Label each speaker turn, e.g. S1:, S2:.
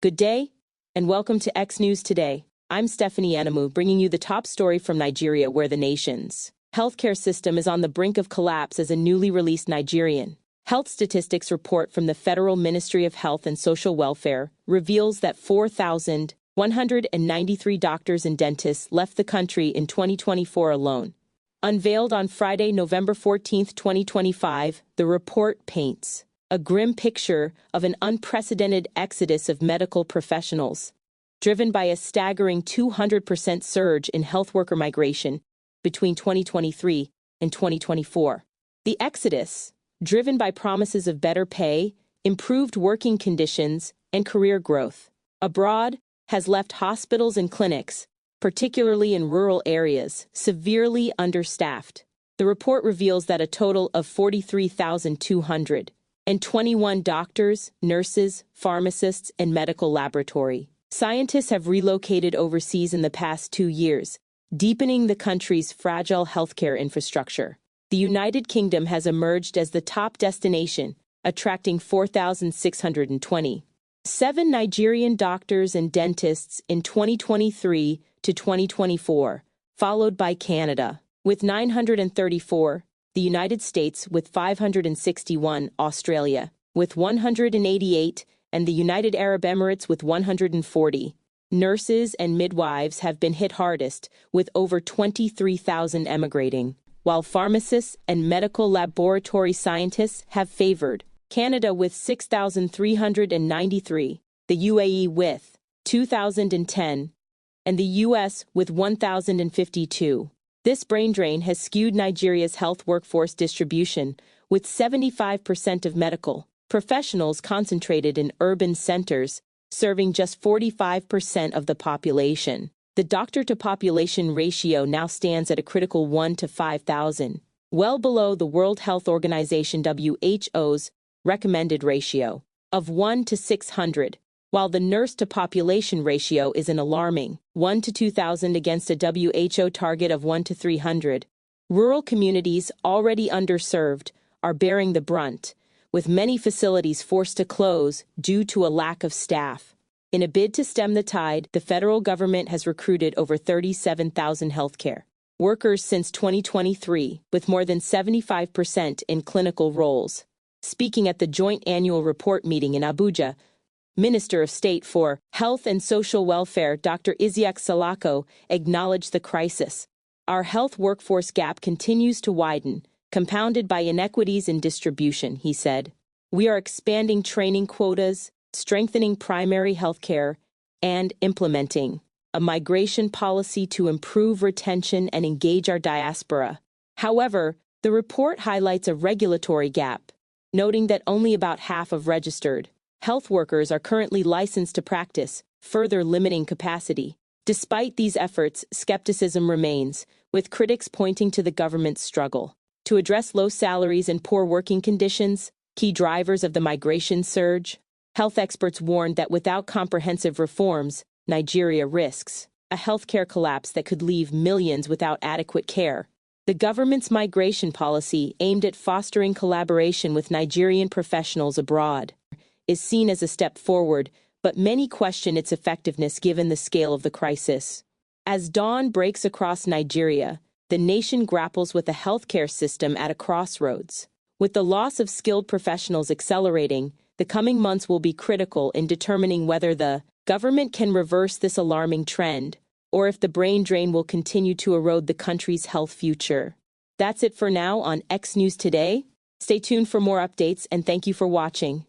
S1: Good day, and welcome to X News Today. I'm Stephanie Anamu, bringing you the top story from Nigeria, where the nation's healthcare system is on the brink of collapse as a newly released Nigerian Health Statistics Report from the Federal Ministry of Health and Social Welfare reveals that 4,193 doctors and dentists left the country in 2024 alone. Unveiled on Friday, November 14, 2025, the report paints a grim picture of an unprecedented exodus of medical professionals, driven by a staggering 200% surge in health worker migration between 2023 and 2024. The exodus, driven by promises of better pay, improved working conditions, and career growth abroad, has left hospitals and clinics, particularly in rural areas, severely understaffed. The report reveals that a total of 43,221 doctors, nurses, pharmacists, and medical laboratory scientists have relocated overseas in the past 2 years, deepening the country's fragile healthcare infrastructure. The United Kingdom has emerged as the top destination, attracting 4,627 Nigerian doctors and dentists in 2023 to 2024, followed by Canada with 934, the United States with 561, Australia with 188, and the United Arab Emirates with 140. Nurses and midwives have been hit hardest, with over 23,000 emigrating, while pharmacists and medical laboratory scientists have favored Canada with 6,393, the UAE with 2,010, and the US with 1,052. This brain drain has skewed Nigeria's health workforce distribution, with 75% of medical professionals concentrated in urban centers, serving just 45% of the population. The doctor-to-population ratio now stands at a critical 1 to 5,000, well below the World Health Organization WHO's recommended ratio of 1 to 600, while the nurse-to-population ratio is an alarming 1 to 2,000 against a WHO target of 1 to 300. Rural communities, already underserved, are bearing the brunt, with many facilities forced to close due to a lack of staff. In a bid to stem the tide, the federal government has recruited over 37,000 healthcare workers since 2023, with more than 75% in clinical roles. Speaking at the joint annual report meeting in Abuja, Minister of State for Health and Social Welfare Dr. Isiaq Salako acknowledged the crisis. Our health workforce gap continues to widen, compounded by inequities in distribution, he said. We are expanding training quotas, strengthening primary health care, and implementing a migration policy to improve retention and engage our diaspora. However, the report highlights a regulatory gap, noting that only about half of registered health workers are currently licensed to practice, further limiting capacity. Despite these efforts, skepticism remains, with critics pointing to the government's struggle to address low salaries and poor working conditions, key drivers of the migration surge. Health experts warned that without comprehensive reforms, Nigeria risks a healthcare collapse that could leave millions without adequate care. The government's migration policy, aimed at fostering collaboration with Nigerian professionals abroad, is seen as a step forward, but many question its effectiveness given the scale of the crisis. As dawn breaks across Nigeria, the nation grapples with a healthcare system at a crossroads. With the loss of skilled professionals accelerating, the coming months will be critical in determining whether the government can reverse this alarming trend, or if the brain drain will continue to erode the country's health future. That's it for now on X News Today. Stay tuned for more updates, and thank you for watching.